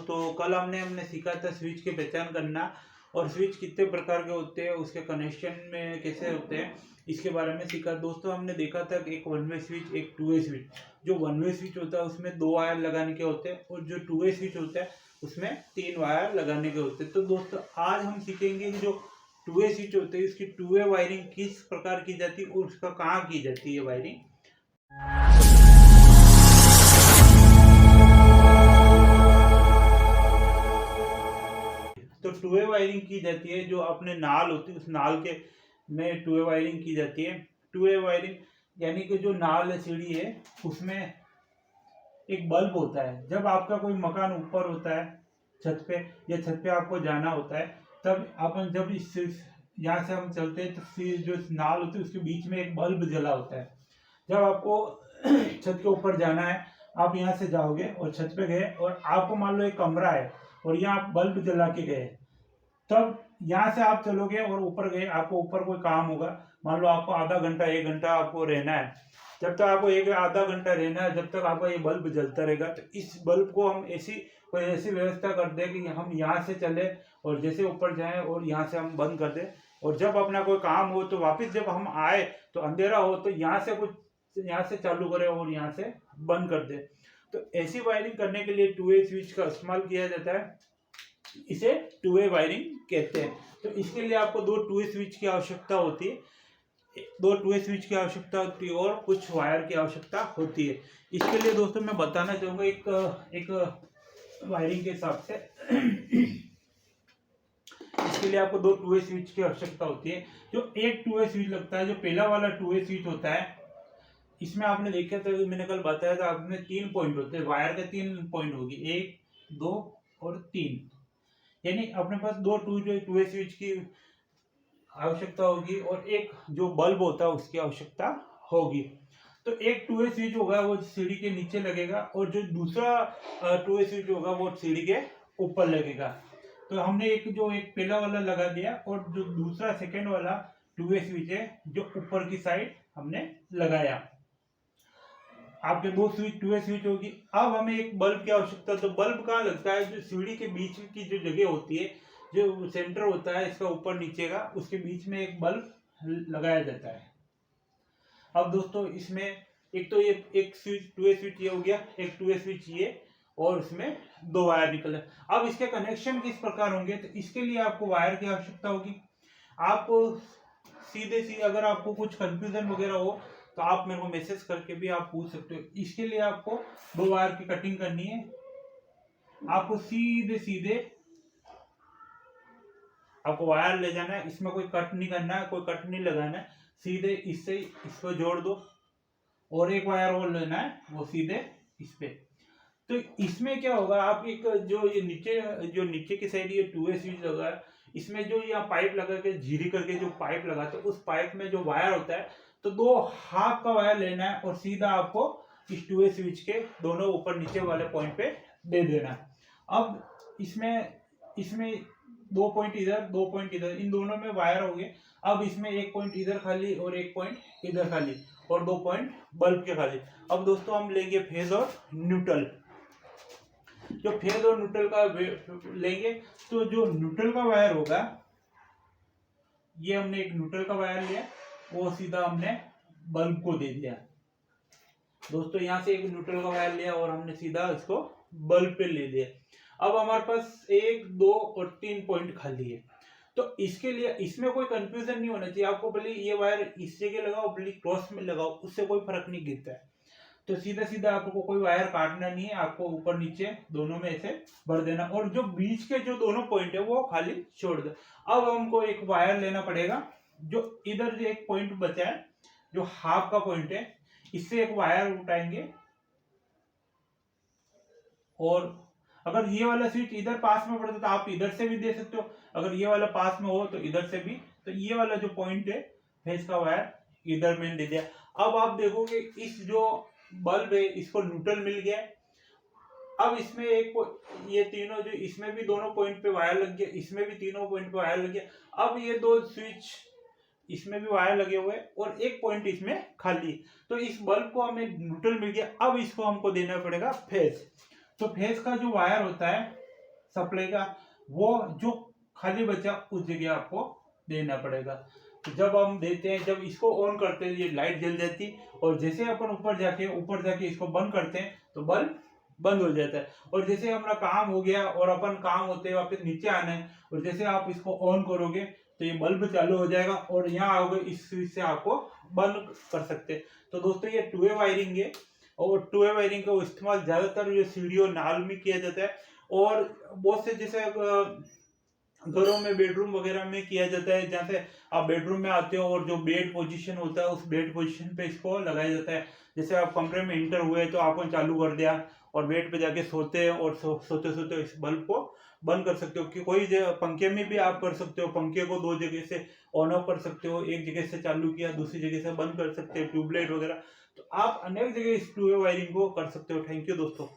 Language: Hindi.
दोस्तों, कल हमने सीखा था स्विच की पहचान करना और स्विच कितने प्रकार के होते हैं, उसके कनेक्शन में कैसे होते हैं, इसके बारे में सीखा। दोस्तों, हमने देखा था कि एक वन वे स्विच, एक टू वे स्विच। जो वन वे स्विच होता है उसमें 2 वायर लगाने के होते हैं और जो टू वे स्विच होता है उसमें 3 वायर लगाने के होते हैं। तो दोस्तों, आज हम सीखेंगे कि जो टू वे स्विच होते हैं उसकी टू वे वायरिंग किस प्रकार की जाती है और उसका कहाँ की जाती है वायरिंग। तो टू वे वायरिंग की जाती है, जो अपने नाल होती है उस नाल के में टू वे वायरिंग की जाती है। टू वे वायरिंग यानी कि जो नाल है, सीढ़ी है, उसमें एक बल्ब होता है। जब आपका कोई मकान ऊपर होता है छत पे, या छत पे आपको जाना होता है, तब अपन जब इस यहाँ से हम चलते हैं तो फिर जो नाल होती है उसके बीच में एक बल्ब जला होता है। जब आपको छत के ऊपर जाना है, आप यहाँ से जाओगे और छत पे गए और आपको मान लो एक कमरा है और यहाँ आप बल्ब जला के गए, तब यहाँ से आप चलोगे और ऊपर गए, आपको ऊपर कोई काम होगा, मान लो आपको आधा घंटा 1 घंटा आपको रहना है। जब तक आपको आधा घंटा रहना है, जब तक आपका ये बल्ब जलता रहेगा, तो इस बल्ब को हम कोई ऐसी व्यवस्था कर दें कि हम यहाँ से चले और जैसे ऊपर जाएं और यहाँ से हम बंद कर दें, और जब अपना कोई काम हो तो वापस जब हम आए तो अंधेरा हो तो यहाँ से चालू करें और यहाँ से बंद कर दे। तो ऐसी वायरिंग करने के लिए टू वे स्विच का इस्तेमाल किया जाता है, इसे टू वे वायरिंग कहते हैं। तो इसके लिए आपको 2 टू वे स्विच की आवश्यकता होती है, 2 टू वे स्विच की आवश्यकता होती है और कुछ वायर की आवश्यकता होती है। इसके लिए दोस्तों मैं बताना चाहूँगा एक वायरिंग के हिसाब से इसके लिए आपको 2 टू वे स्विच की आवश्यकता होती है। जो एक टू वे स्विच लगता है, जो पहला वाला टू वे स्विच होता है, इसमें आपने देखा था, मैंने कल बताया था, आपने 3 पॉइंट होते हैं, वायर के 3 पॉइंट होगी, 1, 2 और 3। यानी अपने पास 2 टू वे स्विच की आवश्यकता होगी और एक जो बल्ब होता है उसकी आवश्यकता होगी। तो एक टू वे स्विच होगा वो सीढ़ी के नीचे लगेगा और जो दूसरा टू वे स्विच होगा वो सीढ़ी के ऊपर लगेगा। तो हमने एक पहला वाला लगा दिया और जो दूसरा सेकंड वाला टू वे स्विच है जो ऊपर की साइड हमने लगाया। आपके 2 स्विच टू वे स्विच होगी। अब हमें एक बल्ब की आवश्यकता, तो बल्ब कहाँ लगता है, जो सीढ़ी के बीच की जो जगह होती है, जो सेंटर होता है इसका ऊपर नीचे का, उसके बीच में एक बल्ब लगाया जाता है। अब दोस्तों, इसमें एक तो ये एक स्विच टू वे स्विच ये हो गया, एक टू वे स्विच ये, और इसमें 2 वायर निकले। अब इसके कनेक्शन किस प्रकार होंगे, तो इसके लिए आपको वायर की आवश्यकता होगी। आपको सीधे अगर आपको कुछ कंफ्यूजन वगैरह हो तो आप मेरे को मैसेज करके भी आप पूछ सकते हो। इसके लिए आपको 2 वायर की कटिंग करनी है। आपको सीधे आपको वायर ले जाना है, इसमें कोई कट नहीं करना है, कोई कट नहीं लगाना है, सीधे इससे इसको जोड़ दो और एक वायर और लेना है, वो सीधे इस पे। तो इसमें क्या होगा, आप एक जो नीचे की साइड ये टू वे स्विच लगा है, इसमें जो यहाँ पाइप लगा के झीरी करके जो पाइप लगाते हैं, उस पाइप में जो वायर होता है, तो 2 हाफ का वायर लेना है और सीधा आपको इस टू वे स्विच के दोनों ऊपर नीचे वाले पॉइंट पे दे देना है। अब इसमें 2 पॉइंट इधर 2 पॉइंट इधर, इन दोनों में वायर हो गए। अब इसमें 1 पॉइंट इधर खाली और 1 पॉइंट इधर खाली और 2 पॉइंट बल्ब के खाली। अब दोस्तों हम लेंगे फेज और न्यूट्रल। जो फेज और न्यूट्रल का लेंगे, तो जो न्यूट्रल का वायर होगा, ये हमने एक न्यूट्रल का वायर लिया, वो सीधा हमने बल्ब को दे दिया। दोस्तों, यहाँ से एक न्यूट्रल का वायर लिया और हमने सीधा इसको बल्ब पे ले दिया। अब हमारे पास 1, 2 और 3 पॉइंट खाली है। तो इसके लिए इसमें कोई कंफ्यूजन नहीं होना चाहिए। आपको भले ये वायर इस जगह लगाओ, भले क्रॉस में लगाओ, उससे कोई फर्क नहीं गिरता है। तो सीधा आपको कोई वायर काटना नहीं है, आपको ऊपर नीचे दोनों में ऐसे भर देना और जो बीच के जो दोनों पॉइंट है वो खाली छोड़ दे। अब हमको एक वायर लेना पड़ेगा, जो इधर जो एक पॉइंट बचा है, जो हाफ का पॉइंट है, इससे एक वायर उठाएंगे और अगर ये वाला स्विच इधर पास में पड़ता तो आप इधर से भी दे सकते हो, अगर ये वाला पास में हो तो इधर से भी। तो ये वाला जो पॉइंट है फेस का वायर इधर मैंने दे दिया। अब आप देखोगे इस जो बल्ब है इसको न्यूट्रल मिल गया। अब इसमें ये तीनों जो इसमें भी दोनों पॉइंट पे वायर लग गया, इसमें भी तीनों पॉइंट पे वायर लग गया। अब ये 2 स्विच इसमें भी वायर लगे हुए और एक पॉइंट इसमें खाली, तो इस बल्ब को हमें न्यूट्रल मिल गया। अब इसको हमको देना पड़ेगा फेज। तो फेज का जो वायर होता है सप्लाई का, वो जो खाली बचा उस जगह आपको देना पड़ेगा। तो जब हम देते हैं, जब इसको ऑन करते हैं ये लाइट जल जाती, और जैसे अपन ऊपर जाके इसको बंद करते हैं तो बल्ब बंद हो जाता है। और जैसे हमारा काम हो गया और अपन काम होते हैं वापस नीचे आना है, और जैसे आप इसको ऑन करोगे तो ये बल्ब चालू हो जाएगा, और यहाँ आओगे इस स्विच से आपको बंद कर सकते हैं। तो दोस्तों ये टू वे वायरिंग है, और टू वे वायरिंग का इस्तेमाल ज्यादातर ये सीढ़ियों नाल में किया जाता है, और बहुत से जैसे घरों में बेडरूम वगैरह में किया जाता है, जहाँ से आप बेडरूम में आते हो और जो बेड पोजीशन होता है उस बेड पोजीशन पे इसको लगाया जाता है। जैसे आप कमरे में इंटर हुए तो आपने चालू कर दिया और बेड पे जाके सोते हैं, और सोते सोते इस बल्ब को बंद कर सकते हो। कि कोई पंखे में भी आप कर सकते हो, पंखे को दो जगह से ऑन ऑफ कर सकते हो, एक जगह से चालू किया दूसरी जगह से बंद कर सकते हो, ट्यूबलाइट वगैरह। तो आप अनेक जगह इस टू वे वायरिंग को कर सकते हो। थैंक यू दोस्तों।